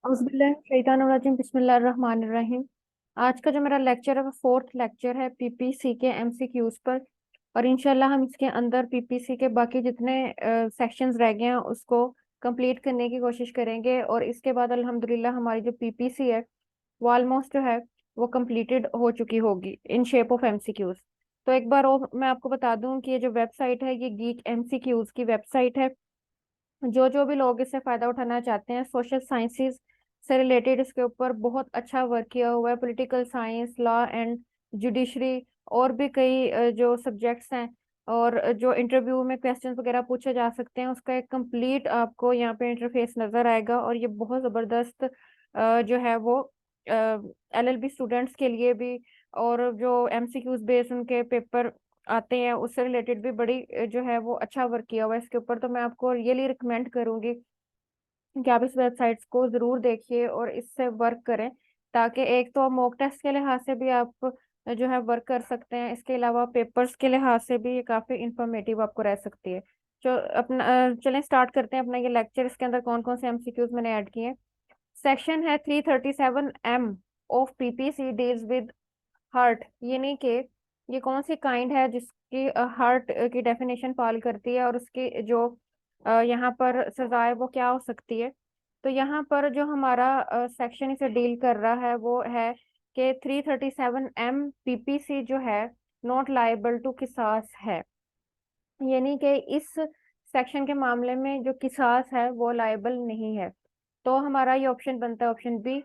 औज़ुबिल्लाहिमिनश्शैतानिर्रजीम बिस्मिल्लाहिर्रहमानिर्रहीम। आज का जो मेरा लेक्चर है वो फोर्थ लेक्चर है पीपीसी के एमसीक्यूज पर। और इंशाल्लाह हम इसके अंदर पीपीसी के बाकी जितने सेक्शंस रह गए हैं उसको कंप्लीट करने की कोशिश करेंगे। और इसके बाद अल्हम्दुलिल्लाह हमारी जो पीपीसी है वो ऑलमोस्ट जो है वो कंप्लीटेड हो चुकी होगी इन शेप ऑफ एमसीक्यूज। तो एक बार और मैं आपको बता दूं कि ये जो वेबसाइट है ये गीक एमसीक्यूज की वेबसाइट है। जो जो भी लोग इससे फायदा उठाना चाहते हैं, सोशल साइंसेज से रिलेटेड इसके ऊपर बहुत अच्छा वर्क किया हुआ है। Political science, law and judiciary और भी कई जो सब्जेक्ट्स हैं और जो इंटरव्यू में क्वेश्चंस वगैरह पूछे जा सकते हैं उसका एक कंप्लीट आपको यहाँ पे इंटरफेस नजर आएगा। और ये बहुत जबरदस्त जो है वो एलएलबी स्टूडेंट्स के लिए भी और जो एमसीक्यूज बेस्ड उनके पेपर आते हैं उससे रिलेटेड भी बड़ी जो है वो अच्छा वर्क किया हुआ है इसके ऊपर। तो मैं आपको रियली रिकमेंड करूंगी कि आप इस वेबसाइट्स को जरूर देखिए और इससे वर्क करें, ताकि एक तो मॉक टेस्ट के लिहाज से भी आप जो है वर्क कर सकते हैं, इसके अलावा पेपर्स के लिहाज से भी ये काफी इंफॉर्मेटिव आपको रह सकती है। जो अपना चलें स्टार्ट करते हैं अपना ये लेक्चर। इसके अंदर कौन कौन से एमसीक्यूज मैंने ऐड किए। सेक्शन है 337 of PPC deals with heart, यानी कि ये कौन सी काइंड है जिसकी हार्ट की डेफिनेशन फॉल करती है और उसकी जो यहाँ पर सजा है वो क्या हो सकती है। तो यहाँ पर जो हमारा सेक्शन इसे डील कर रहा है वो है कि 337 पीपीसी जो है नॉट लायबल टू किसास है, यानी कि इस सेक्शन के मामले में जो किसास है वो लायबल नहीं है। तो हमारा ये ऑप्शन बनता है option B.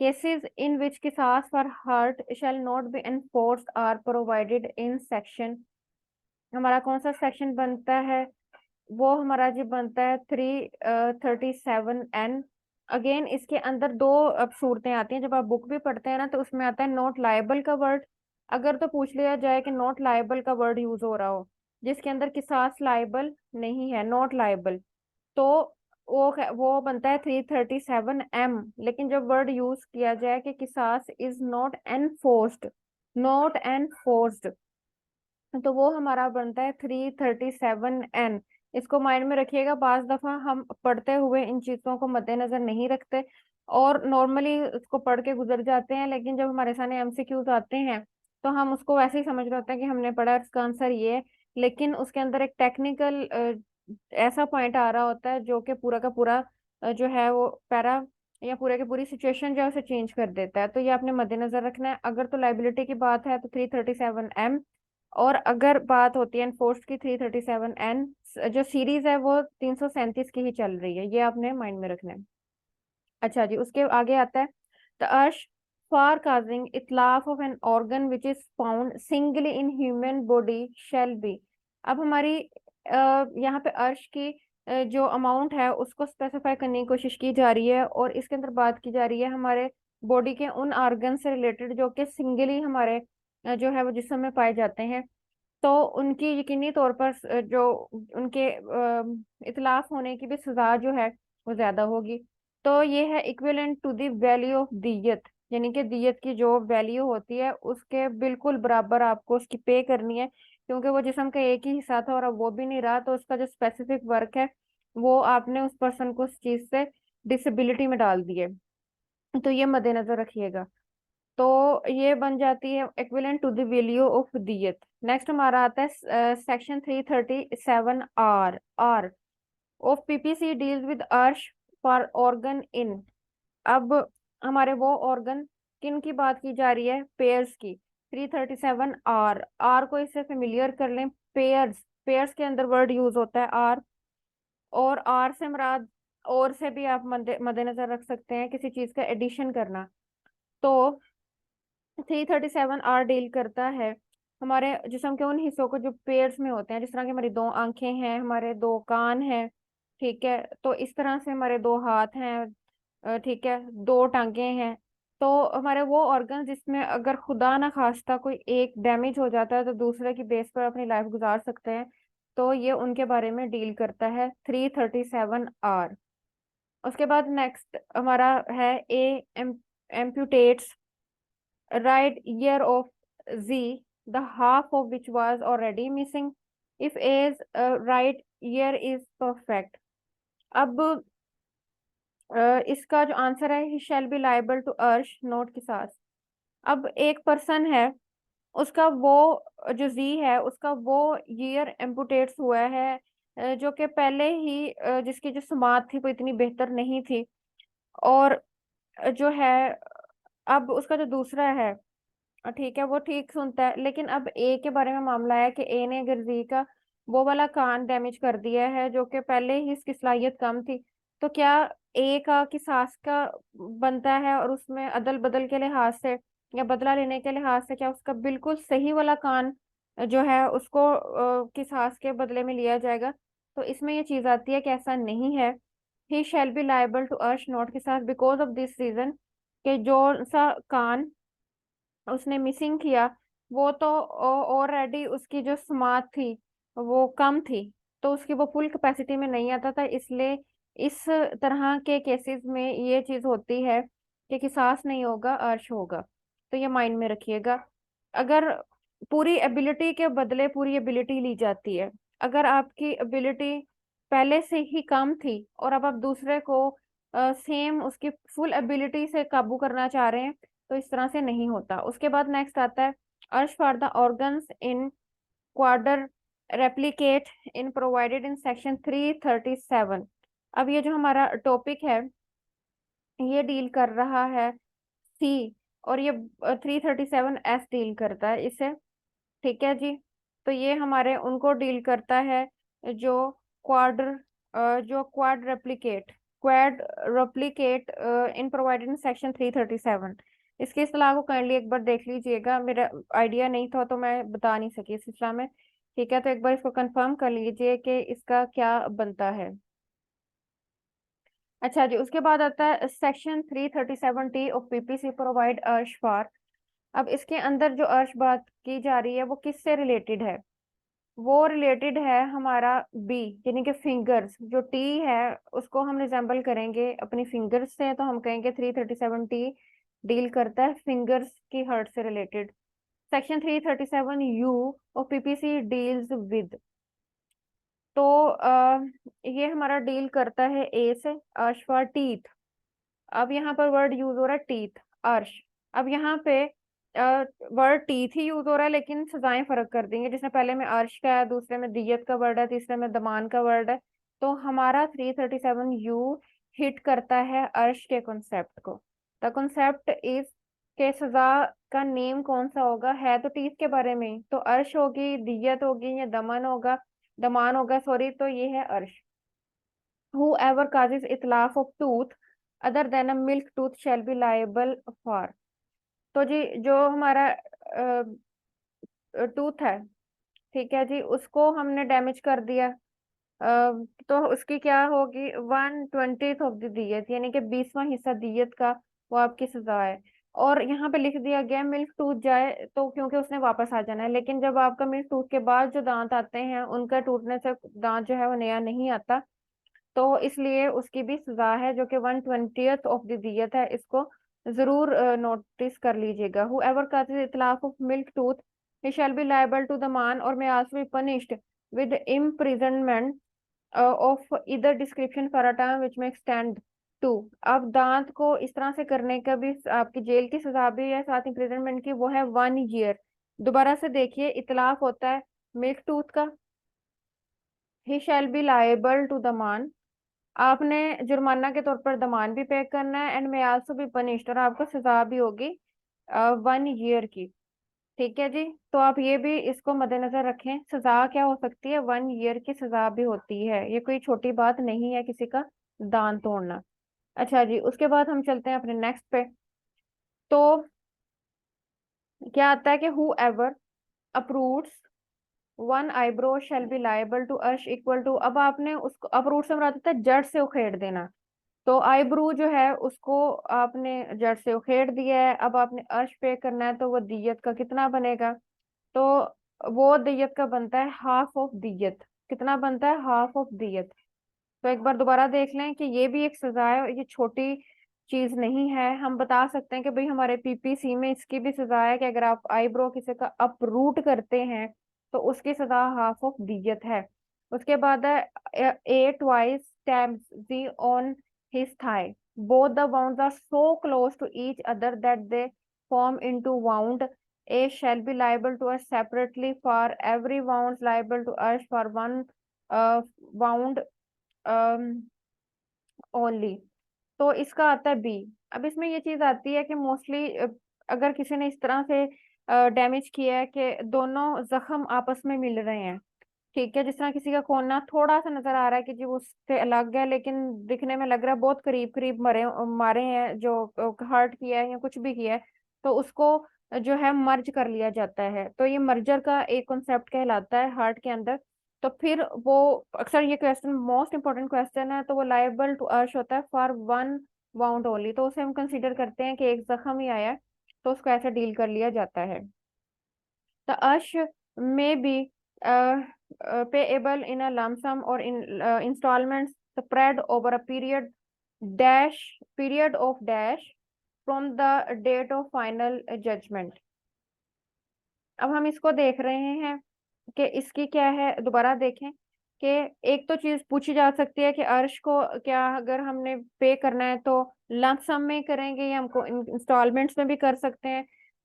Cases in which किसास for hurt shall not be enforced are provided in section. हमारा कौन सा सेक्शन बनता है, वो हमारा जी बनता है 337 एन। अगेन इसके अंदर दो अब सूरतें आती हैं। जब आप बुक भी पढ़ते हैं ना तो उसमें आता है नॉट लायबल का वर्ड। अगर तो पूछ लिया जाए कि नॉट लायबल का वर्ड यूज हो रहा हो जिसके अंदर किसास लायबल नहीं है, नॉट लायबल, तो वो बनता है 337 एम। लेकिन जब वर्ड यूज किया जाए कि किसास is not enforced, not enforced, तो वो हमारा बनता है 337 एन। इसको माइंड में रखिएगा, बाज दफा हम पढ़ते हुए इन चीजों को मद्देनजर नहीं रखते और नॉर्मली उसको पढ़ के गुजर जाते हैं, लेकिन जब हमारे सामने एमसीक्यूज आते हैं तो हम उसको वैसे ही समझ रहे होते हैं कि हमने पढ़ा है, इसका आंसर ये है। लेकिन उसके अंदर एक टेक्निकल ऐसा पॉइंट आ रहा होता है जो कि पूरा का पूरा जो है वो पैरा या पूरे की पूरी सिचुएशन जो है उसे चेंज कर देता है। तो ये आपने मद्देनजर रखना है। अगर तो लाइबिलिटी की बात है तो 337 एम, और अगर बात होती है एनफोर्स की 337 एन। जो सीरीज है वो 337 की ही चल रही है, ये आपने माइंड में रखना है। अच्छा जी, उसके आगे आता है द अर्श फॉर काजिंग इतलाफ of an organ which is found singly in human body shall be. अब हमारी यहाँ पे अर्श की जो अमाउंट है उसको स्पेसिफाई करने की कोशिश की जा रही है और इसके अंदर बात की जा रही है हमारे बॉडी के उन ऑर्गन से रिलेटेड जो कि सिंगली हमारे जो है वो जिस्म में पाए जाते हैं। तो उनकी यकीनी तौर पर जो उनके इतलाफ होने की भी सजा जो है वो ज्यादा होगी। तो ये है equivalent to the value of दियत, यानी कि दियत की जो वैल्यू होती है उसके बिल्कुल बराबर आपको उसकी पे करनी है, क्योंकि वो जिस्म का एक ही हिस्सा था और अब वो भी नहीं रहा। तो उसका जो स्पेसिफिक वर्क है वो आपने उस पर्सन को उस चीज से डिसेबिलिटी में डाल दिए। तो ये मद्देनजर रखिएगा। तो ये बन जाती है equivalent to the value of दियत। नेक्स्ट हमारा आता है section 337 R of PPC deals with अर्श फॉर ऑर्गन इन। अब हमारे वो ऑर्गन किन की बात की जा रही है, पेयर्स की। 337 आर, आर को इससे फेमिलियर कर लें। पेयर्स, पेयर्स के अंदर वर्ड यूज होता है आर। और आर से मुराद और से भी आप मद्देनजर रख सकते हैं किसी चीज का एडिशन करना। तो 337 आर डील करता है हमारे जिस्म के उन हिस्सों को जो पेयर्स में होते हैं, जिस तरह की हमारी दो आंखें हैं, हमारे दो कान हैं, ठीक है, तो इस तरह से हमारे दो हाथ हैं, ठीक है, दो टांगे हैं। तो हमारे वो ऑर्गन जिसमें अगर खुदा ना खास्ता कोई एक डैमेज हो जाता है तो दूसरे की बेस पर अपनी लाइफ गुजार सकते हैं। तो ये उनके बारे में डील करता है 337 आर। उसके बाद नेक्स्ट हमारा है ए एम्प्यूटेट्स right ear of Z, the half of which was already missing, if A's right ear is perfect। अब इसका जो आंसर है, ही शैल बी लाइबल टू अर्श नोट के साथ। अब एक पर्सन है, उसका वो जो जी है उसका वो ईयर एम्पुटेट्स हुआ है, जो कि पहले ही जिसकी जो समात थी वो इतनी बेहतर नहीं थी। और जो है अब उसका जो दूसरा है, ठीक है, वो ठीक सुनता है, लेकिन अब ए के बारे में मामला है कि ए ने गिरजी का वो वाला कान डैमेज कर दिया है जो कि पहले ही इसकी सलाहियत कम थी। तो क्या ए का की सास का बनता है और उसमें अदल बदल के लिहाज से या बदला लेने के लिहाज से क्या उसका बिल्कुल सही वाला कान जो है उसको की सास के बदले में लिया जाएगा? तो इसमें ये चीज आती है कि ऐसा नहीं है। ही शैल बी लाइबल टू अर्श नॉट के साथ बिकॉज ऑफ दिस रीजन, कि जो सा कान उसने मिसिंग किया वो तो ऑलरेडी उसकी जो समात थी वो कम थी, तो उसकी वो फुल कैपेसिटी में नहीं आता था। इसलिए इस तरह के केसेस में ये चीज होती है कि किसास नहीं होगा, अर्श होगा। तो ये माइंड में रखिएगा। अगर पूरी एबिलिटी के बदले पूरी एबिलिटी ली जाती है, अगर आपकी एबिलिटी पहले से ही कम थी और अब आप दूसरे को सेम उसकी फुल एबिलिटी से काबू करना चाह रहे हैं, तो इस तरह से नहीं होता। उसके बाद नेक्स्ट आता है, अर्श for the organs in quadruplicate in provided in section 337। अब ये जो हमारा टॉपिक है ये डील कर रहा है सी, और ये 337 एस डील करता है इसे। ठीक है जी। तो ये हमारे उनको डील करता है जो quad quadruplicate in provided in section 337। इसकी इस्तेलाह को काइंडली एक बार देख लीजिएगा, मेरा आइडिया नहीं था तो मैं बता नहीं सकी इस इस्तेलाह में। ठीक है, तो एक बार इसको कंफर्म कर लीजिए कि इसका क्या बनता है। अच्छा जी, उसके बाद आता है section 337 T of PPC provide अर्श फॉर। अब इसके अंदर जो अर्श बात की जा रही है वो किससे रिलेटेड है? वो रिलेटेड है हमारा बी, यानी कि फिंगर्स। जो टी है उसको हम रिजेंबल करेंगे अपनी फिंगर्स से, तो हम कहेंगे 337 टी डील करता है फिंगर्स की हर्ट से रिलेटेड। सेक्शन 337 यू और पीपीसी डील्स विद। तो ये हमारा डील करता है ए से, अर्श फॉर टीथ। अब यहाँ पर वर्ड यूज हो रहा है टीथ, अर्श। अब यहाँ पे वर्ड टीथ ही यूज हो रहा है, लेकिन सजाएं फर्क कर देंगे, जिसमें पहले में अर्श का है, दूसरे में दियत का वर्ड है, तीसरे में दमान का वर्ड है। तो हमारा 337 यू हिट करता है अर्श के कॉन्सेप्ट को। द कॉन्सेप्ट इज के सजा का नेम कौन सा होगा, है तो टीथ के बारे में ही। तो अर्श होगी, दियत होगी या दमान होगा सॉरी, तो ये है अर्श। whoever causes इतलाफ of tooth other than a milk tooth shall be liable for। तो जी जो हमारा टूथ है, ठीक है जी, उसको हमने डैमेज कर दिया, तो उसकी क्या होगी, 1/20 ऑफ द दियत, यानी कि 20वां हिस्सा दियत का वो आपकी सजा है। और यहाँ पे लिख दिया गया मिल्क टूथ जाए, तो क्योंकि उसने वापस आ जाना है, लेकिन जब आपका मिल्क टूथ के बाद जो दांत आते हैं उनका टूटने से दांत जो है वो नया नहीं आता, तो इसलिए उसकी भी सजा है जो कि 1/20 ऑफ द दियत है। इसको जरूर नोटिस कर लीजिएगा। हुएवर causes इतलाफ of milk tooth he shall be liable to the man or may also be punished with imprisonment of either description for a term which may extend to। अब दांत को इस तरह से करने का भी आपकी जेल की सजा भी है, साथ इम्प्रिजनमेंट की, वो है 1 ईयर। दोबारा से देखिए, इतलाफ होता है मिल्क टूथ का, he shall be liable to the मान, आपने जुर्माना के तौर पर दमान भी पे करना है, and may also be punished, और आपको सजा भी होगी 1 ईयर की। ठीक है जी। तो आप ये भी इसको मद्देनजर रखें, सजा क्या हो सकती है, 1 ईयर की सजा भी होती है। ये कोई छोटी बात नहीं है किसी का दांत तोड़ना। अच्छा जी, उसके बाद हम चलते हैं अपने नेक्स्ट पे। तो क्या आता है कि who ever approves 1 eyebrow shall be liable to अर्श इक्वल टू। अब आपने उसको अप्रूव से मुराद होता है जड़ से उखेड़ देना। तो आईब्रू जो है उसको आपने जड़ से उखेड़ दिया है, अब आपने अर्श पे करना है, तो वो दियत का कितना बनेगा? तो वो दियत का बनता है हाफ ऑफ दियत। कितना बनता है? हाफ ऑफ दियत। तो एक बार दोबारा देख लें कि ये भी एक सजा है, ये छोटी चीज नहीं है। हम बता सकते हैं कि भाई हमारे पीपीसी में इसकी भी सजा है कि अगर आप आईब्रो किसी का अपरूट करते हैं तो उसकी सजा हाफ ऑफ दियत है। उसके बाद है 8 twice stamps the on his thigh. Both the wounds are so close to each other that they form into wound. A shall be liable to us separately for every wound liable to us for one wound only. तो इसका आता है B. अब इसमें ये चीज आती है कि मोस्टली अगर किसी ने इस तरह से डैमेज किया है कि दोनों जख्म आपस में मिल रहे हैं, ठीक है, जिस तरह किसी का कोना थोड़ा सा नजर आ रहा है कि जी वो उससे अलग है, लेकिन दिखने में लग रहा है बहुत करीब करीब मारे हैं, जो हर्ट किया है या कुछ भी किया है, तो उसको जो है मर्ज कर लिया जाता है। तो ये मर्जर का एक कॉन्सेप्ट कहलाता है हार्ट के अंदर। तो फिर वो अक्सर ये क्वेश्चन मोस्ट इंपॉर्टेंट क्वेश्चन है, तो वो लायबल टू अर्श होता है फॉर वन वाउंड ओनली। तो उसे हम कंसीडर करते हैं कि एक जख्म ही आया है, तो उसको ऐसे डील कर लिया जाता है। The ash may be payable in a lump sum or in installments spread over a period of dash from the date of final judgment। अब हम इसको देख रहे हैं कि इसकी क्या है, दोबारा देखें कि एक तो चीज पूछी जा सकती है कि अर्श को क्या अगर हमने पे करना है तो लंप सम में करेंगे या हमको इंस्टॉलमेंट्स में भी कर सकते हैं।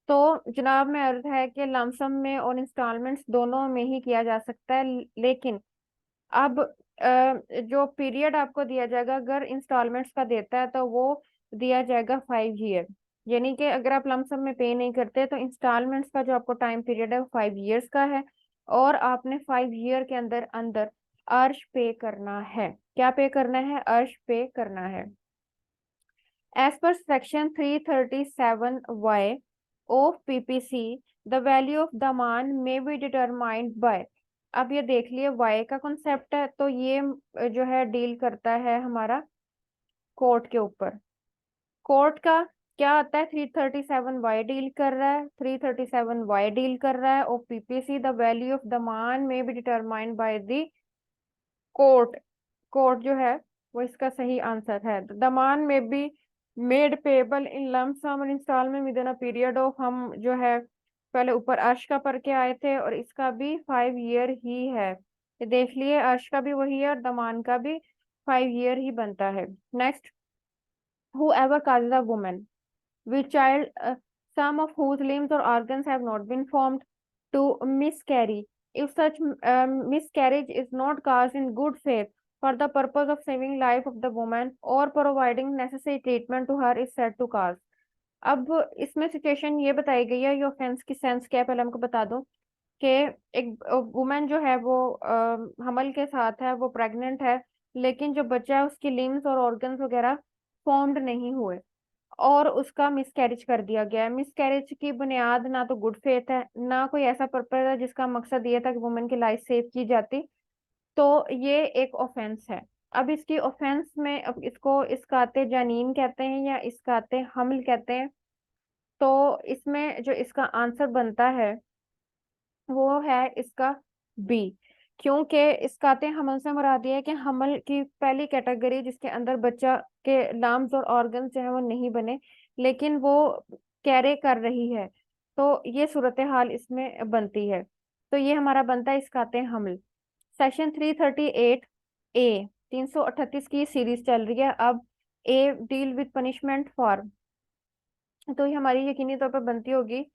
तो जनाब में अर्ज है कि लंप सम में और इंस्टॉलमेंट्स दोनों में ही किया जा सकता है, लेकिन अब जो पीरियड आपको दिया जाएगा अगर इंस्टॉलमेंट्स का देता है तो वो दिया जाएगा 5 ईयर। यानी कि अगर आप लमसम में पे नहीं करते तो इंस्टॉलमेंट्स का जो आपको टाइम पीरियड है वो 5 ईयर्स का है, और आपने 5 ईयर के अंदर अंदर अर्श पे करना है। क्या पे करना है? अर्श पे करना है। As per section 337Y of PPC, the value of demand may be determined by। अब ये देख लिए Y का कॉन्सेप्ट है, तो ये जो है डील करता है हमारा कोर्ट के ऊपर। कोर्ट का क्या आता है? 337Y डील कर रहा है, 337Y डील कर रहा है, और PPC the value of demand may be determined by the court. Court जो है वो इसका सही आंसर है। दमान may be made payable in lump sum instalment within a period of, हम जो है पहले ऊपर अर्श का पढ़ के आए थे, और इसका भी 5 ईयर ही है। ये देख लिए, अर्श का भी वही है और दमान का भी 5 ईयर ही बनता है। Next, whoever causes a woman with child, some of whose limbs or organs have not been formed, to miscarry, if such miscarriage is not caused in good faith for the purpose of saving life of the woman or providing necessary treatment to her, is said to cause। अब इसमें situation ये बताई गई है, ये offence की sense क्या है पहले हमको बता दूं कि एक वुमेन जो है वो हमल के साथ है, वो प्रेग्नेंट है, लेकिन जो बच्चा है उसकी लिम्स और ऑर्गन्स वगैरह फॉर्म्ड नहीं हुए और उसका मिसकैरेज कर दिया गया है। मिसकैरेज की बुनियाद ना तो गुड फेथ है, ना कोई ऐसा पर्पज है जिसका मकसद ये था कि वुमेन की लाइफ सेव की जाती। तो ये एक ऑफेंस है। अब इसकी ऑफेंस में, अब इसको इसकाते जानीन कहते हैं या इसकाते हमल कहते हैं। तो इसमें जो इसका आंसर बनता है वो है इसका बी, क्योंकि इसकाते हमल से मुराद ये है कि हमल की पहली कैटेगरी जिसके अंदर बच्चा के लाम्स और ऑर्गन्स जो है वो नहीं बने, लेकिन वो कैरे कर रही है, तो ये सूरत हाल इसमें बनती है। तो ये हमारा बनता है इसकाते हमल। सेक्शन 338 ए, 338 की सीरीज चल रही है। अब ए डील विद पनिशमेंट फॉर, तो ये हमारी यकीनी तौर पर बनती होगी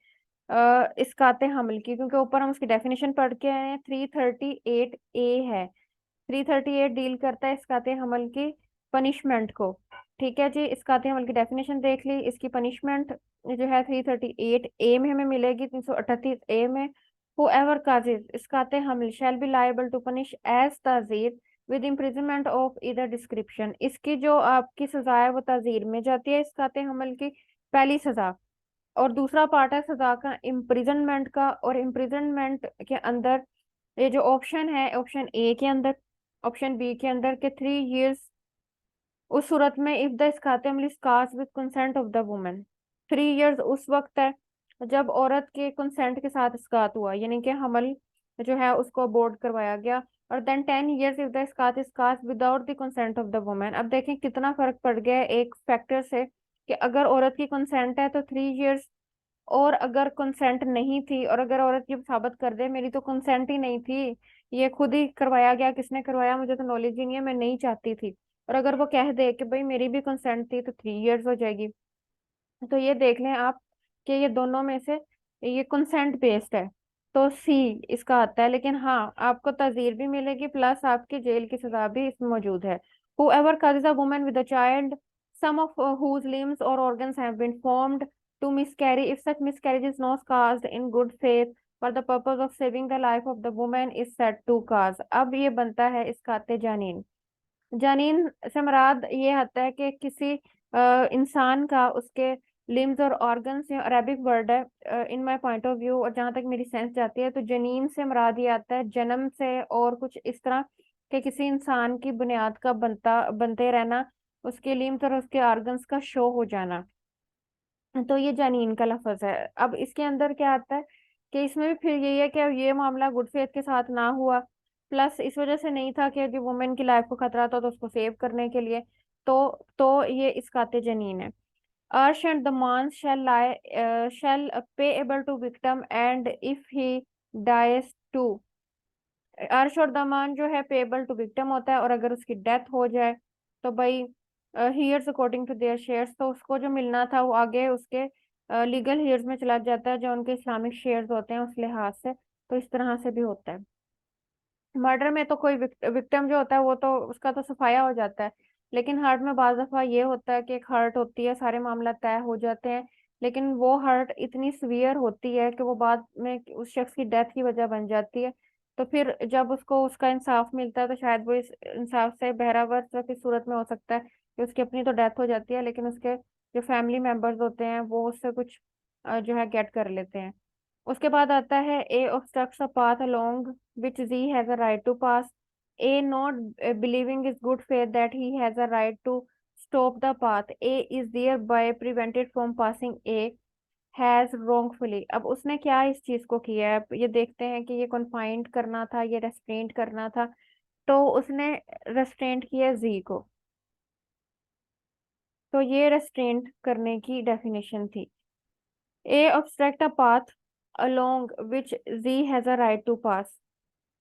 इसकाते हमल की, क्योंकि ऊपर हम उसकी डेफिनेशन पढ़ के आए हैं। 338 ए है, 338 डील करता है इसकाते हमल की पनिशमेंट को। ठीक है जी, इसकाते हमल की डेफिनेशन देख ली, इसकी पनिशमेंट जो है 338 ए में हमें मिलेगी, 338 ए में। whoever causes इसकाते हमल shall be liable to punish as ताजीर with imprisonment of either description। इसकी जो आपकी सजा है वो ताजीर में जाती है इसकाते हमल की पहली सजा, और दूसरा पार्ट है सजा का इम्प्रिजनमेंट का। और इम्प्रिजनमेंट के अंदर ये जो ऑप्शन है, ऑप्शन ए के अंदर, ऑप्शन बी के अंदर के 3 ईयर्स, उस सूरत में इफ द इसकाते अमल is caused with consent of the woman. 3 years उस वक्त है जब औरत के कंसेंट के साथ इसकात हुआ, यानी कि हमल जो है उसको अबॉर्ट करवाया गया। और देन 10 ईयर्स इफ द इसकात is caused without the consent of the woman. अब देखें कितना फर्क पड़ गया है एक फैक्टर से, कि अगर औरत की कंसेंट है तो 3 ईयर्स, और अगर कंसेंट नहीं थी, और अगर औरत ये साबित कर दे मेरी तो कंसेंट ही नहीं थी, ये खुद ही करवाया गया, किसने करवाया मुझे तो नॉलेज ही नहीं है, मैं नहीं चाहती थी, और अगर वो कह दे कि भाई मेरी भी कंसेंट थी तो 3 इयर्स हो जाएगी। तो ये देख लें आप कि ये दोनों में से ये कंसेंट बेस्ड है, तो सी इसका आता है। लेकिन हाँ, आपको ताजीर भी मिलेगी प्लस आपकी जेल की सजा भी इसमें मौजूद है। whoever causes a woman with a child, some of whose limbs or organs have been formed to miscarry, if such miscarriage is not caused in good faith for the purpose of saving the life of the woman, is said to cause। अब ये बनता है इसका आते Janine. Janine से मुराद ये आता है कि किसी इंसान का उसके लिम्स और ऑर्गन्स, अरेबिक वर्ड है in my point of view, और जहां तक मेरी सेंस जाती है तो जनीन से मुराद ये आता है जन्म से और कुछ इस तरह के किसी इंसान की बुनियाद का बनते रहना, उसके लिम्स और उसके ऑर्गन्स का शो हो जाना। तो ये जानीन का लफ्ज है। अब इसके अंदर क्या आता है कि इसमें भी फिर यही है कि ये मामला गुड फेथ के साथ ना हुआ, प्लस इस वजह से नहीं था कि वुमेन की लाइफ को खतरा था तो उसको सेव करने के लिए। तो ये इसकाते जनीन है। अर्श एंड द मान shall payable to victim and if he dies to. अर्श और दमान जो है पेबल टू विक्टिम होता है, और अगर उसकी डेथ हो जाए तो भाई heirs according to their shares, तो उसको जो मिलना था वो आगे उसके लीगल हियर्स में चला जाता है जो उनके इस्लामिक शेयर्स होते हैं उस लिहाज से। तो इस तरह से भी होता है। मर्डर में तो कोई विक्टिम जो होता है वो तो उसका तो सफाया हो जाता है, लेकिन हर्ट में बाज दफा ये होता है कि एक हर्ट होती है, सारे मामला तय हो जाते हैं, लेकिन वो हर्ट इतनी सीवियर होती है कि वो बाद में उस शख्स की डेथ की वजह बन जाती है। तो फिर जब उसको उसका इंसाफ मिलता है तो शायद वो इस इंसाफ से बहरावर सिर्फ इस सूरत में हो सकता है कि उसकी अपनी तो डेथ हो जाती है, लेकिन उसके जो फैमिली मेंबर्स होते हैं वो उससे कुछ जो है गेट कर लेते हैं। उसके बाद आता है ए obstructs a path along which Z has a right to pass। A not believing his good faith that he has a right to stop the path A is thereby prevented from passing A has wrongfully। अब उसने क्या इस चीज को किया है, अब ये देखते हैं कि ये कन्फाइंड करना था, ये रेस्ट्रेंट करना था। तो उसने रेस्ट्रेंट किया जी को। तो ये रेस्ट्रेंट करने की डेफिनेशन थी। ए obstruct a path along which Z has a right to pass।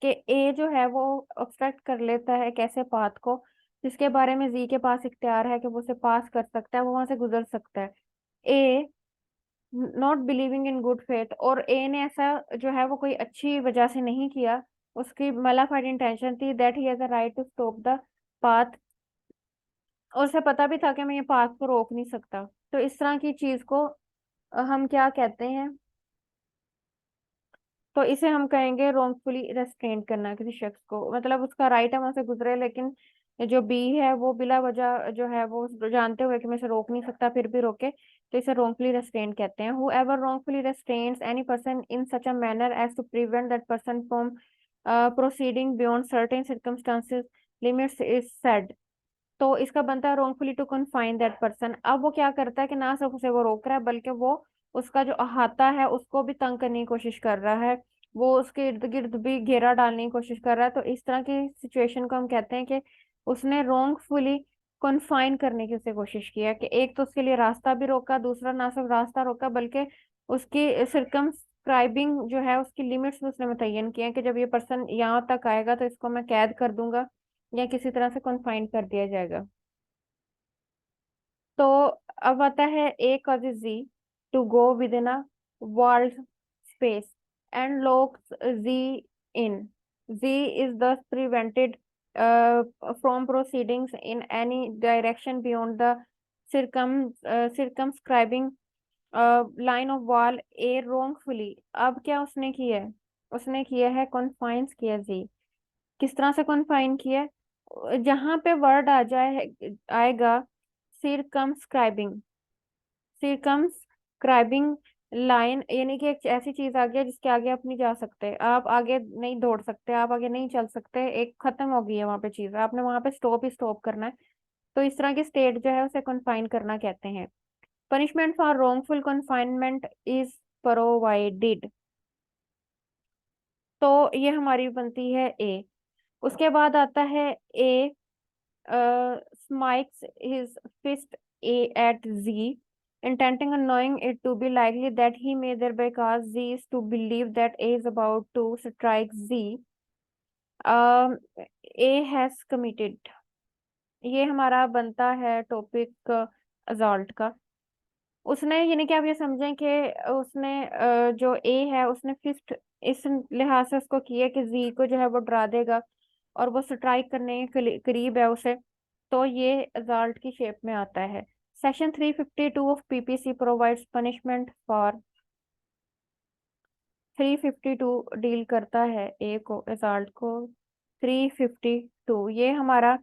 कि ए जो है वो ऑब्स्ट्रक्ट कर लेता है कैसे पाथ को जिसके बारे में जी के पास इख्तियार है कि वो उसे पास कर सकता है, वो वहां से गुजर सकता है। A not believing in good faith, और ए ने ऐसा जो है वो कोई अच्छी वजह से नहीं किया, उसकी मलाफाइड इंटेंशन थी that he has a right to stop the path, और उसे पता भी था कि मैं ये पाथ को रोक नहीं सकता। तो इस तरह की चीज को हम क्या कहते हैं, तो इसे हम कहेंगे रोंगफुली रेस्ट्रेंट करना किसी शख्स को, मतलब उसका राइट है वहां से गुजरे, लेकिन जो बी है वो बिला वजह जो है वो जानते हुए कि मैं इसे रोक नहीं सकता फिर भी रोके, तो इसे रोंगफुली रेस्ट्रेंट कहते हैं। whoever wrongfully restrains any person in such a manner as to prevent that person from proceeding beyond certain circumstances limits is said। तो इसका बनता है रोंगफुली टू कन्फाइन दैट पर्सन। अब वो क्या करता है कि ना सिर्फ उसे वो रोक रहा है बल्कि वो उसका जो अहाता है उसको भी तंग करने की कोशिश कर रहा है, वो उसके इर्द गिर्द भी घेरा डालने की कोशिश कर रहा है। तो इस तरह की सिचुएशन को हम कहते हैं कि उसने रोंगफुली कन्फाइन करने की उसे कोशिश की है, कि एक तो उसके लिए रास्ता भी रोका, दूसरा ना सिर्फ रास्ता रोका बल्कि उसकी सिरकमस्क्राइबिंग जो है उसकी लिमिट्स भी उसने मुतय्यन किए हैं कि जब ये पर्सन यहाँ तक आएगा तो इसको मैं कैद कर दूंगा या किसी तरह से कन्फाइन कर दिया जाएगा। तो अब आता है ए causes Z to go within a walled space and locks Z in। Z is thus prevented from proceedings in any direction beyond the circumscribing line of wall A wrongfully। अब क्या उसने किया है, उसने किया है कॉन्फाइंस किया Z। किस तरह से कॉन्फाइन किया है, जहां पे वर्ड आ जाए आएगा सिरकमस्क्राइबिंग, सिरकमस्क्राइबिंग लाइन, यानी कि एक ऐसी चीज आ गया जिसके आगे आप नहीं जा सकते, आप आगे नहीं दौड़ सकते, आप आगे नहीं चल सकते, एक खत्म हो गई है वहां पे चीज, आपने वहां पे स्टॉप ही स्टॉप करना है। तो इस तरह की स्टेट जो है उसे कन्फाइन करना कहते हैं। Punishment for wrongful confinement is provided. तो ये हमारी बनती है ए। उसके बाद आता है ए smikes his fist at Z, intending and knowing it to be likely that he may thereby cause Z is to believe that A is about to strike Z, um, A has committed। ये हमारा बनता है topic assault का। उसने यानी कि आप ये समझें कि उसने जो ए है उसने फिस्ट इस लिहाज से उसको किया कि जी को जो है वो डरा देगा और वो स्ट्राइक करने के करीब है उसे, तो ये अजॉल्ट की शेप में आता है। Section 352 of PPC provides punishment for 352 deal करता है ए को असाल्ट को। 352 ये हमारा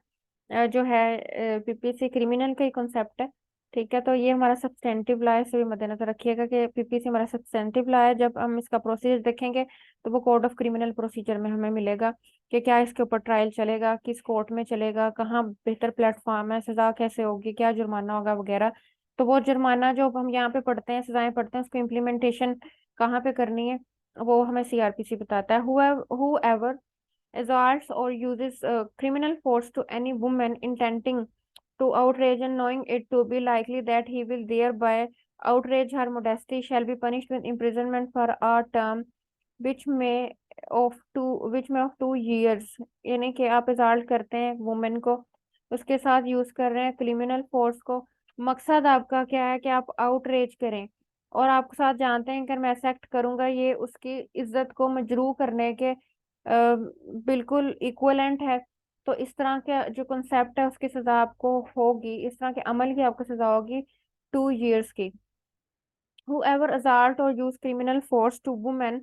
जो है पीपीसी क्रिमिनल का ही कॉन्सेप्ट है। ठीक है, तो ये हमारा सब्सटेंटिव लॉ है, इसे भी मद्देनजर रखिएगा कि पीपीसी हमारा सब्सटेंटिव लॉ है। जब हम इसका प्रोसीजर देखेंगे तो वो कोड ऑफ क्रिमिनल प्रोसीजर में हमें मिलेगा कि क्या इसके ऊपर ट्रायल चलेगा, किस कोर्ट में चलेगा, कहाँ बेहतर प्लेटफॉर्म है, सजा कैसे होगी, क्या जुर्माना होगा वगैरह। तो वो जुर्माना जो हम यहाँ पे पढ़ते हैं, सजाएं पढ़ते हैं, उसको इम्प्लीमेंटेशन कहाँ पे करनी है वो हमें सीआरपीसी बताता है। whoever assaults or uses criminal force to any woman intending to outrage and knowing it to be likely that he will thereby outrage her modesty shall be punished with imprisonment for a term which may of 2 years। यानी कि आप assault करते हैं women को, उसके साथ use कर रहे हैं क्रिमिनल फोर्स को, मकसद आपका क्या है कि आप आउटरेज करें, और आप साथ जानते हैं कि मैं ऐसा एक्ट करूंगा ये उसकी इज्जत को मजरूह करने के बिल्कुल इक्वलेंट है। तो इस तरह के जो कॉन्सेप्ट है उसकी सजा आपको होगी, इस तरह के अमल की आपको सजा होगी 2 years की। whoever assault or use criminal force to woman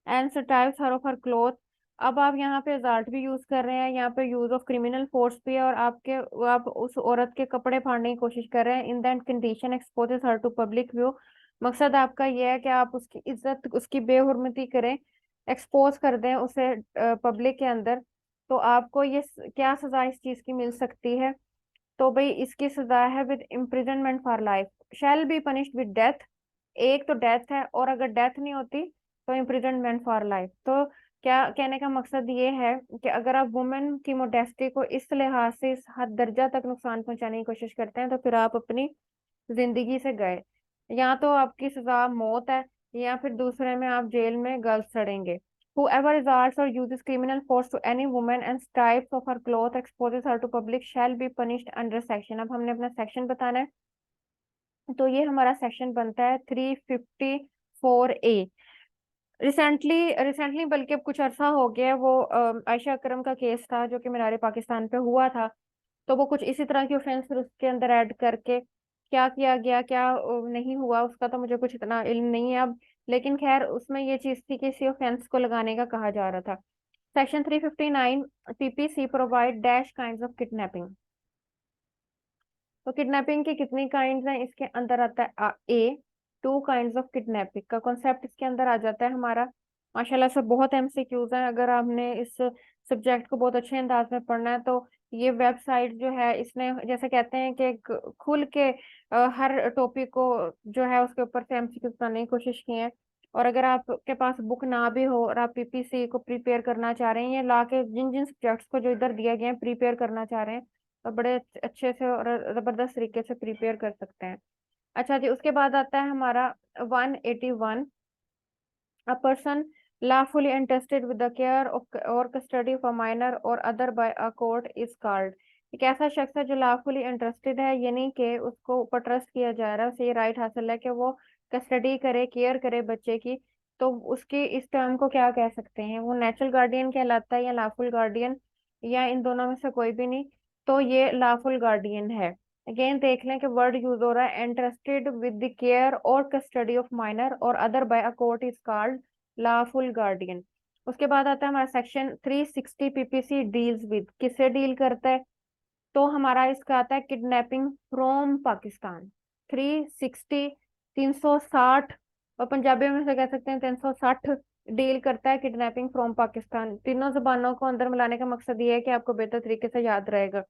and strips her of her cloth। अब आप यहाँ पे assault भी यूज कर रहे हैं, यहाँ पे यूज ऑफ क्रिमिनल फोर्स भी है, और आप उस औरत के कपड़े फाड़ने की कोशिश कर रहे हैं। In that condition exposes her to public view. मकसद आपका ये है कि आप उसकी इज्जत, उसकी बेहुरमती करें, एक्सपोज कर दें उसे पब्लिक के अंदर। तो आपको ये क्या सजा इस चीज की मिल सकती है? तो भाई इसकी सजा है with imprisonment for life, shall be punished with death. एक तो डेथ है, और अगर डेथ नहीं होती तो इम्प्रिजनमेंट फॉर लाइफ। तो क्या कहने का मकसद ये है कि अगर आप वुमेन की मोडेस्टी को इस लिहाज से इस हद दर्जा तक नुकसान पहुंचाने की कोशिश करते हैं तो फिर आप अपनी जिंदगी से गए। या तो आपकी सजा मौत है, या फिर दूसरे में आप जेल में gulf सड़ेंगे। Whoever resorts or uses criminal force to any woman and strips of her cloth, exposes her to public, shall be punished under section। अब हमने अपना सेक्शन बताना है, तो ये हमारा सेक्शन बनता है 354A। रिसेंटली रिसेंटली बल्कि अब कुछ अरसा हो गया है, वो आयशा अकरम का केस था जो कि मीनार पाकिस्तान पे हुआ था। तो वो कुछ इसी तरह की ऑफेंस फिर उसके अंदर ऐड करके क्या किया गया, क्या नहीं हुआ, उसका तो मुझे कुछ इतना इल्म नहीं है अब। लेकिन खैर उसमें ये चीज थी कि इसी ऑफेंस को लगाने का कहा जा रहा था। Section 359 PPC provide dash kinds of kidnapping. तो किडनैपिंग की कितनी काइंड्स हैं इसके अंदर आता है ए 2 काइंड्स ऑफ किडनैपिंग का कॉन्सेप्ट इसके अंदर आ जाता है हमारा। माशाल्लाह से बहुत एमसीक्यूज हैं, अगर आपने इस सब्जेक्ट को बहुत अच्छे अंदाज में पढ़ना है तो ये वेबसाइट जो है इसने जैसे कहते हैं कि खुल के हर टॉपिक को जो है उसके ऊपर से एमसीक्यूज बनाने की कोशिश की है। और अगर आपके पास बुक ना भी हो और आप पीपीसी को प्रिपेयर करना चाह रहे हैं, ये ला के जिन जिन सब्जेक्ट्स को जो इधर दिए गए हैं प्रिपेयर करना चाह रहे हैं, और बड़े अच्छे से और जबरदस्त तरीके से प्रिपेयर कर सकते हैं। अच्छा जी, उसके बाद आता है हमारा 181। A person lawfully entrusted with the care of or custody of a minor or other by a court is called। एक ऐसा शख्स है जो lawfully entrusted है, यानी कि उसको ऊपर ट्रस्ट किया जा रहा है, उसे ये राइट हासिल है कि वो कस्टडी करे, केयर करे बच्चे की। तो उसके इस टर्म को क्या कह सकते हैं? वो नेचुरल गार्डियन कहलाता है, या लॉफुल गार्डियन, या इन दोनों में से कोई भी नहीं? तो ये लॉफुल गार्डियन है। अगेन देख लें कि वर्ड यूज हो रहा है एंट्रस्टेड विद द केयर और कस्टडी ऑफ माइनर और other by a court is called lawful guardian. उसके बाद आता है हमारा सेक्शन 360 पीपीसी डील्स विद, किससे डील करता है? तो हमारा इसका आता है किडनैपिंग फ्रॉम पाकिस्तान। 360, 360, और पंजाबी में से कह सकते हैं 360 डील करता है किडनैपिंग फ्रॉम पाकिस्तान। तीनों जबानों को अंदर मिलाने का मकसद ये है कि आपको बेहतर तरीके से याद रहेगा।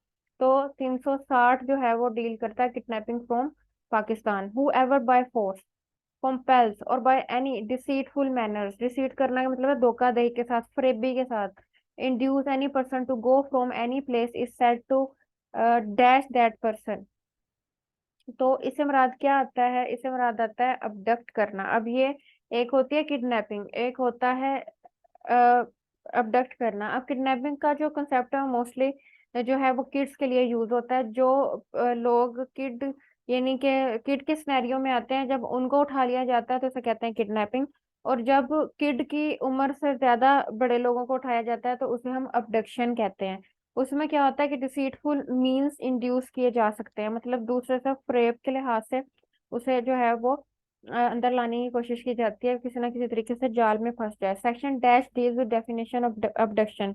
तो 360 जो है वो डील करता है kidnapping from Pakistan. Who ever by force compels और by any deceitful manners, deceit करना का मतलब है धोखाधड़ी के साथ, फरेबी के साथ, induce any person to go from any place is said to dash that person। तो इससे मुराद क्या आता है? इससे मुराद आता है अबडक्ट करना। अब ये एक होती है किडनैपिंग, एक होता है अबडक्ट करना। अब किडनैपिंग का जो कंसेप्ट है मोस्टली जो है वो किड्स के लिए यूज होता है। जो लोग किड यानी कि किड के सिनेरियो में आते हैं, जब उनको उठा लिया जाता है तो उसे कहते हैं किडनैपिंग। और जब किड की उम्र से ज्यादा बड़े लोगों को उठाया जाता है तो उसे हम अबडक्शन कहते हैं। उसमें क्या होता है कि डिसीटफुल मींस इंड्यूस किए जा सकते हैं, मतलब दूसरे से फ्रेब के लिहाज से उसे जो है वो अंदर लाने की कोशिश की जाती है, किसी ना किसी तरीके से जाल में फंस जाए। Section dash deals with definition of abduction.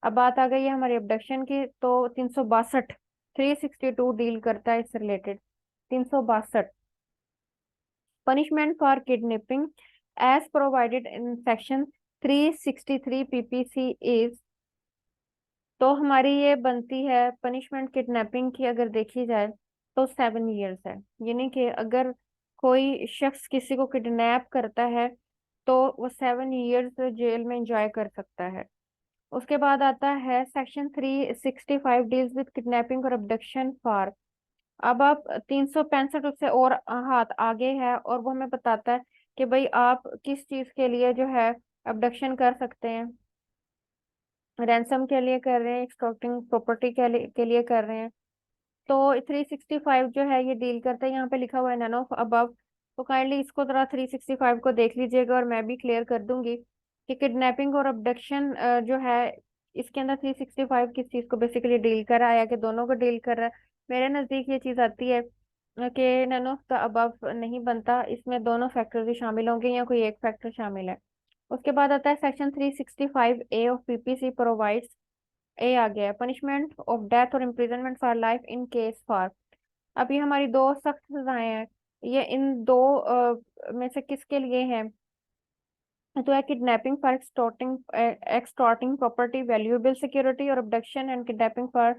अब बात आ गई है हमारी अबडक्शन की, तो 362 362 डील करता है इससे related. 362 punishment for kidnapping as provided in section 363 PPC is. तो हमारी ये बनती है पनिशमेंट किडनैपिंग की, अगर देखी जाए तो 7 years है। यानी कि अगर कोई शख्स किसी को किडनैप करता है तो वो 7 years जेल में एंजॉय कर सकता है। उसके बाद आता है सेक्शन 365 डील्स विद किडनैपिंग और अबडक्शन फॉर। अब आप 365 उससे और हाथ आगे है, और वो हमें बताता है कि भाई आप किस चीज के लिए जो है अबडक्शन कर सकते हैं। रैंसम के लिए कर रहे हैं, एक्सटॉर्टिंग प्रॉपर्टी के लिए कर रहे हैं। तो 365 जो है ये डील करता है, यहाँ पे लिखा हुआ है नन ऑफ अबव। तो काइंडली इसको जरा 365 को देख लीजिएगा और मैं भी क्लियर कर दूंगी कि किडनैपिंग और अबडक्शन जो है इसके अंदर 365 किस चीज को बेसिकली डील कर रहा है, या कि दोनों को डील कर रहा है। मेरे नजदीक ये चीज आती है कि नन ऑफ द अबव नहीं बनता, इसमें दोनों फैक्टर भी शामिल होंगे या कोई एक फैक्टर शामिल है। उसके बाद आता है section 365 A of PPC provides. A आ गया punishment of death or imprisonment for life in case for. अभी हमारी दो सख्त सजाएं हैं, ये इन दो में से किसके लिए है? तो है kidnapping for extorting property valuable security, और abduction and kidnapping for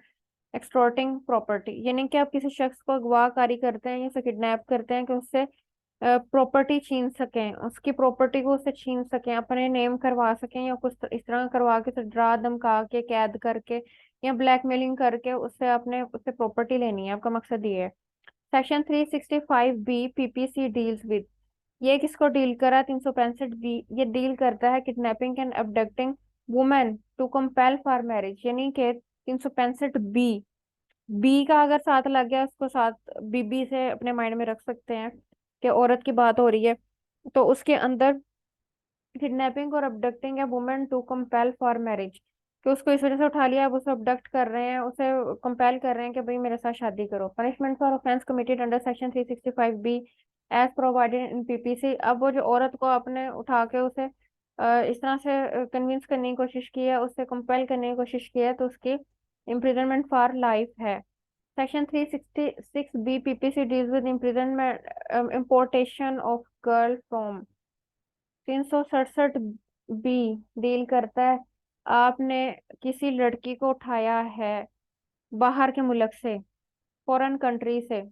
extorting property. यानी कि आप किसी शख्स को अगवाकारी करते हैं या उसे किडनैप करते हैं कि उससे प्रॉपर्टी छीन सकें, उसकी प्रॉपर्टी को उससे छीन सकें, अपने नेम करवा सकें, या कुछ इस तरह करवा के, उसे डरा धमका के, कैद करके या ब्लैकमेलिंग करके उससे अपने उससे प्रॉपर्टी लेनी है। आपका मकसद ये है। Section 365 B PPC deals with. ये किसको डील करा? 365 बी ये डील करता है kidnapping and abducting women to compel for marriage. यानी कि 365 बी, बी का अगर साथ लग गया उसको साथ बीबी से अपने माइंड में रख सकते हैं कि औरत की बात हो रही है। तो उसके अंदर किडनैपिंग और अबडक्टिंग है women to compel for marriage, कि उसको इस वजह से उठा लिया, अब उसे अबडक्ट कर रहे हैं, उसे कंपेल कर रहे हैं कि भाई मेरे साथ शादी करो। Punishment for offence committed under section 365 B as provided in PPC. अब वो जो औरत को आपने उठा के उसे इस तरह से कन्विंस करने की कोशिश की है, उससे कंपेल करने की कोशिश की है, तो उसकी इम्प्रिजनमेंट फॉर लाइफ है। Section 366 B PPC deals with imprisonment importation of girl from. 367 B deal करता है आपने किसी लड़की को उठाया है बाहर के मुल्क से, फॉरेन कंट्री से।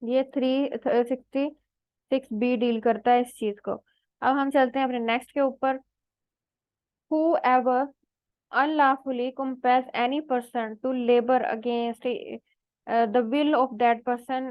ये 366 बी डील करता है इस चीज को। अब हम चलते हैं अपने नेक्स्ट के ऊपर। Who ever unlawfully compels any person to labor against the will of that person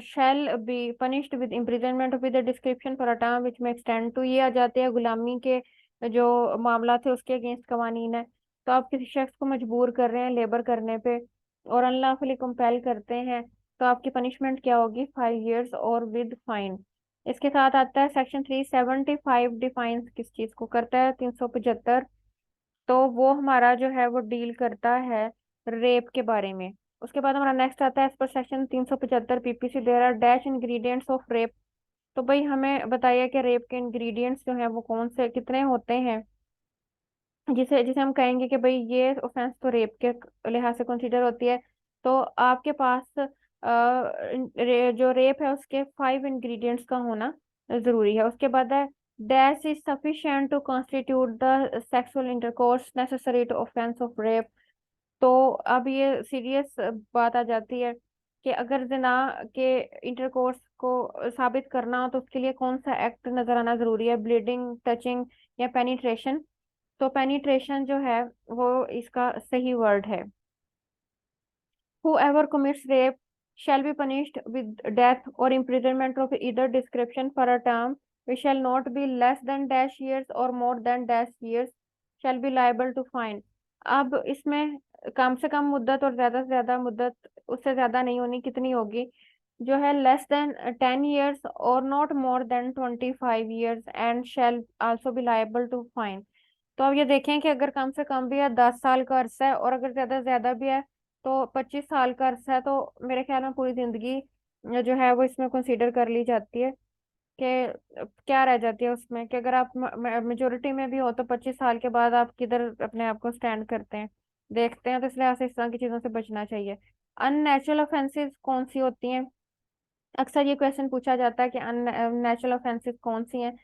shall be punished with imprisonment with a description for a term which may extend to। ये आ जाते हैं गुलामी के जो मामला थे उसके अगेंस्ट कवानीन है। तो आप किसी शख्स को मजबूर कर रहे हैं लेबर करने पे और अनलॉफुली कंपेल करते हैं, तो आपकी पनिशमेंट क्या होगी? 5 years और विद फाइन। इसके साथ आता है सेक्शन 375 डिफाइंस किस चीज को करता है? 375 तो वो हमारा जो है वो डील करता है रेप के बारे में। उसके बाद हमारा नेक्स्ट आता है as per section 375 PPC there are dash ingredients of rape. तो भाई हमें बताइए कि रेप के इंग्रेडिएंट्स जो है वो कौन से कितने होते हैं, जिसे जिसे हम कहेंगे कि भाई ये ऑफेंस तो रेप के लिहाज से कंसीडर होती है। तो आपके पास जो रेप है उसके 5 इंग्रेडिएंट्स का होना जरूरी है। उसके बाद है dash is sufficient to constitute the sexual intercourse necessary to offence of rape. तो अब ये सीरियस बात आ जाती है कि अगर जिना के इंटरकोर्स को साबित करना हो तो उसके लिए कौन सा एक्ट नजर आना जरूरी है? ब्लीडिंग, टचिंग या पेनिट्रेशन? तो पेनिट्रेशन जो है वो इसका सही वर्ड है। whoever commits rape shall be punished with death or imprisonment of either description for a term which shall not be less than dash years or more than dash years shall be liable to fine। अब इसमें कम से कम मुद्दत और ज्यादा से ज्यादा मुद्दत उससे ज्यादा नहीं होनी, कितनी होगी, जो है less than 10 years और not more than 25 years and shall also be liable to fine। तो अब ये देखें कि अगर कम से कम भी है 10 साल का अरसा है, और अगर ज्यादा से ज्यादा भी है तो 25 साल का अरसा है, तो मेरे ख्याल में पूरी जिंदगी जो है वो इसमें कंसीडर कर ली जाती है कि क्या रह जाती है उसमें, कि अगर आप मेजोरिटी में भी हो तो 25 साल के बाद आप किधर अपने आप को स्टैंड करते हैं, देखते हैं। तो इस लिहाज से इस तरह की चीजों से बचना चाहिए। अननेचुरल ऑफेंसेस कौन सी होती हैं? अक्सर ये क्वेश्चन पूछा जाता है कि अननेचुरल ऑफेंसेस कौन सी हैं।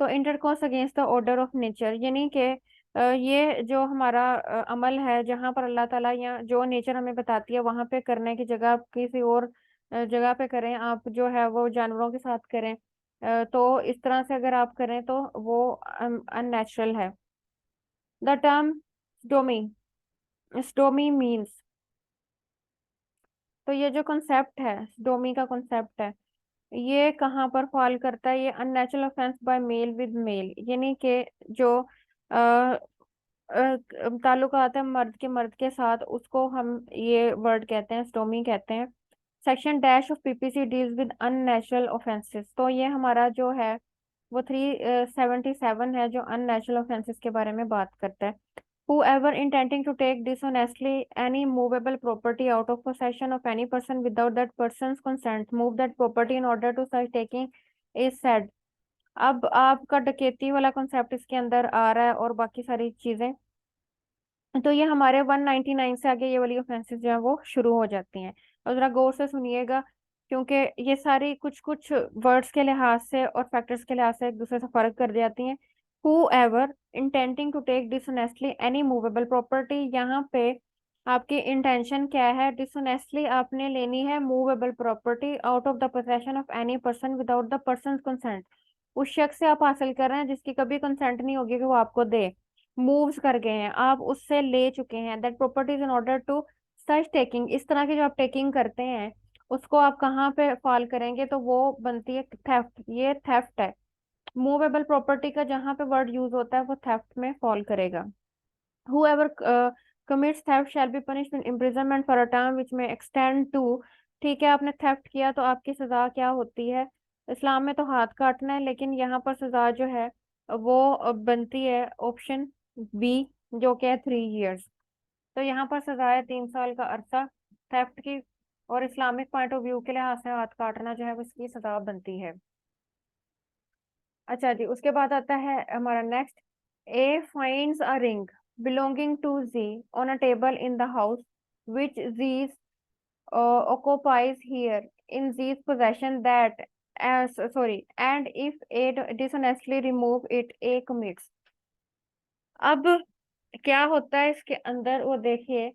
तो intercourse against the order of nature, यानी कि ये जो हमारा अमल है जहाँ पर अल्लाह ताला या जो नेचर हमें बताती है वहां पे करने की जगह आप किसी और जगह पे करें, आप जो है वो जानवरों के साथ करें, तो इस तरह से अगर आप करें तो वो अननेचुरल है। द टर्म स्टोमी, स्टोमी मीन्स, तो ये जो कॉन्सेप्ट है, स्टोमी का कॉन्सेप्ट है, ये कहाँ पर फॉल करता है? ये unnatural offence by male with male, यानी कि जो ताल्लुकात है मर्द के साथ, उसको हम ये वर्ड कहते हैं, स्टोमी कहते हैं। Section dash of PPC deals with unnatural offences, तो ये हमारा जो है वो 377 है, जो अननेचुरल ऑफेंसेस के बारे में बात करता है। Whoever intending to take dishonestly any movable property out of possession of any person without that person's consent, move that property in order to such taking is said। अब आपका डकैती वाला कॉन्सेप्ट इसके अंदर आ रहा है और बाकी सारी चीजें, तो ये हमारे 199 से आगे ये वाली ऑफेंसेस जो है वो शुरू हो जाती हैं। और जरा गौर से सुनिएगा, क्योंकि ये सारी कुछ कुछ वर्ड्स के लिहाज से और फैक्टर्स के लिहाज से एक दूसरे से फर्क कर जाती हैं। whoever intending to take dishonestly any movable property, यहाँ पे आपकी इंटेंशन क्या है? डिसऑनेस्टली आपने लेनी है movable property out of the possession of any person without the person consent. उस शख्स से आप हासिल कर रहे हैं जिसकी कभी कंसेंट नहीं होगी कि वो आपको दे। मूव्स कर गए हैं, आप उससे ले चुके हैं। That properties in order to such taking, इस तरह की जो आप टेकिंग करते हैं उसको आप कहाँ पे फॉल करेंगे? तो वो बनती है थेफ्ट, ये थेफ्ट है। मूवेबल प्रॉपर्टी का जहाँ पे वर्ड यूज होता है वो थेफ्ट में फॉल करेगा। whoever commits theft shall be punished in imprisonment for a term which may extend to, ठीक है, आपने थेफ्ट किया तो आपकी सजा क्या होती है? इस्लाम में तो हाथ काटना है, लेकिन यहाँ पर सजा जो है वो बनती है ऑप्शन बी, जो कि है 3 years। तो यहाँ पर सजा है 3 साल का अरसा थेफ्ट की, और इस्लामिक पॉइंट ऑफ व्यू के लिहाज से हाथ काटना जो है वो इसकी सजा बनती है। अच्छा जी, उसके बाद आता है हमारा next. A finds a ring belonging to Z on a table in the house which Z occupies here in Z's possession that as sorry, and if A dishonestly remove it, A commits। अब क्या होता है इसके अंदर, वो देखिए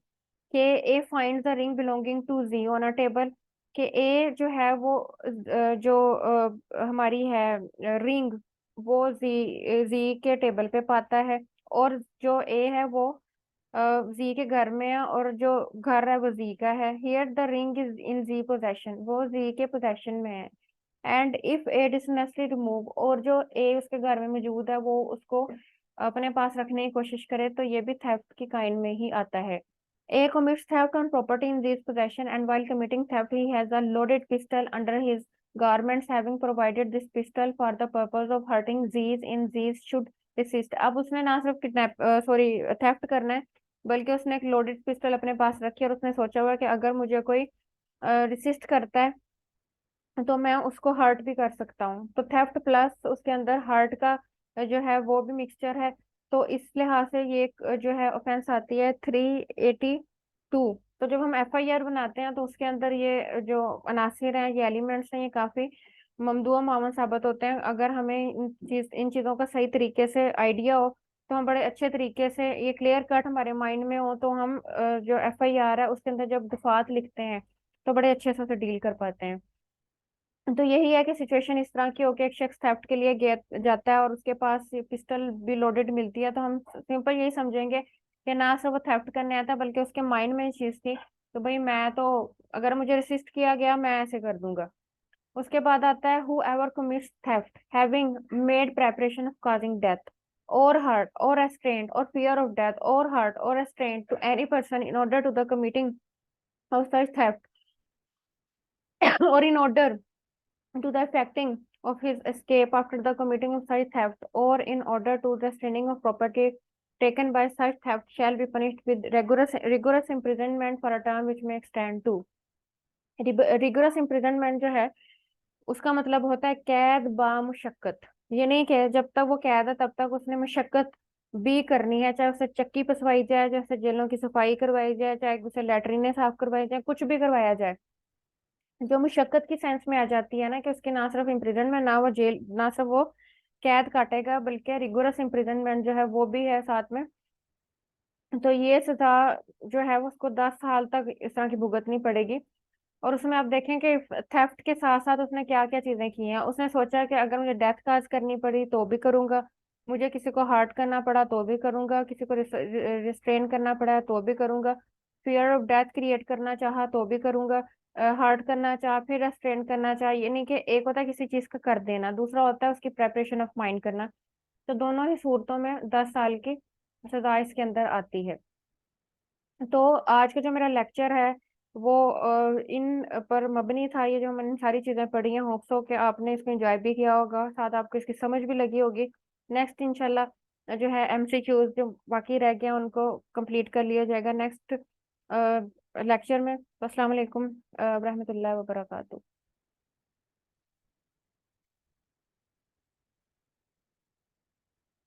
कि A find the ring belonging to G on a table, कि ए जो है वो जो हमारी है रिंग, वो जी जी के टेबल पे पाता है, और जो ए है वो जी के घर में है, और जो घर है वो जी का है। Here the ring is in G possession, वो जी के पोजेशन में है। And if A dishonestly remove, और जो ए उसके घर में मौजूद है वो उसको अपने पास रखने की कोशिश करे, तो ये भी थेफ्ट की काइंड में ही आता है। A commits theft on property in Z's possession, and while committing theft, he has a loaded pistol under his garments, having provided this pistol for the purpose of hurting Z's in Z's should resist। अब उसने ना सिर्फ theft करना है, बल्कि उसने एक loaded pistol अपने पास रखी, और उसने सोचा हुआ है कि अगर मुझे कोई रिसिस्ट करता है तो मैं उसको हर्ट भी कर सकता हूँ। तो थेफ्ट प्लस उसके अंदर हर्ट का जो है वो भी मिक्सचर है। तो इस लिहाज से ये एक जो है ऑफेंस आती है 382। तो जब हम एफआईआर बनाते हैं तो उसके अंदर ये जो अनासिर हैं, ये एलिमेंट्स हैं, ये काफी ममदूआ मामल साबित होते हैं। अगर हमें इन चीजों का सही तरीके से आइडिया हो, तो हम बड़े अच्छे तरीके से, ये क्लियर कट हमारे माइंड में हो, तो हम जो एफआईआर है उसके अंदर जब दफात लिखते हैं तो बड़े अच्छे से उसे डील कर पाते हैं। तो यही है कि सिचुएशन इस तरह की हो कि एक शख्स थेफ्ट के लिए गया जाता है और उसके पास पिस्टल भी लोडेड मिलती है, तो हम सिंपल यही समझेंगे कि ना सिर्फ वो थेफ्ट करने आता बल्कि उसके माइंड में ये चीज थी, तो भाई मैं तो, अगर मुझे रेसिस्ट किया गया मैं ऐसे कर दूंगा। उसके बाद आता है who ever commits theft having made preparation of causing death. or hurt or restraint or fear of death or hurt or restraint to any person in order to the committing of such theft or in order to the effecting of his escape after the committing of such theft or in order to the restraining of property taken by such theft shall be punished with rigorous imprisonment for a term which may extend to rigorous imprisonment जो है उसका मतलब होता है कैद बामुशक्कत। ये नहीं कि जब तक वो कैद है तब तक उसने मशक्कत भी करनी है, चाहे उसे चक्की पसवाई जाए, चाहे उसे जेलों की सफाई करवाई जाए, चाहे उसे लैट्रिने साफ करवाई जाए, कुछ भी करवाया जाए। जो मुशक्कत की सेंस में आ जाती है ना कि उसके ना सिर्फ इम्प्रिजनमेंट, ना वो जेल, ना सिर्फ वो कैद काटेगा, बल्कि रिगोरस इम्प्रिजनमेंट जो है वो भी है साथ में। तो ये सजा जो है वो उसको 10 साल तक इस तरह की भुगतनी पड़ेगी। और उसमें आप देखें कि थेफ्ट के साथ साथ उसने क्या क्या चीजें की हैं। उसने सोचा कि अगर मुझे डेथ काज करनी पड़ी तो भी करूंगा, मुझे किसी को हर्ट करना पड़ा तो भी करूंगा, किसी को रिस्ट्रेन करना पड़ा तो भी करूंगा, फियर ऑफ डेथ क्रिएट करना चाहा तो भी करूंगा, हर्ट करना चाहा फिर रेस्ट्रेन करना चाहा। यानी कि एक होता है किसी चीज का कर देना, दूसरा होता है उसकी प्रेपरेशन ऑफ माइंड करना। तो दोनों ही सूरतों में 10 साल की सजा इसके अंदर आती है। तो आज का जो मेरा लेक्चर है वो इन पर मबनी था। ये जो मैंने सारी चीजें पढ़ी हैं, होप सो कि आपने इसको एंजॉय भी किया होगा, साथ आपको इसकी समझ भी लगी होगी। नेक्स्ट इंशाल्लाह जो है एमसीक्यूज जो बाकी रह गए हैं उनको कंप्लीट कर लिया जाएगा नेक्स्ट लेक्चर में। अस्सलाम वालेकुम रहमतुल्लाहि व बरकातहू।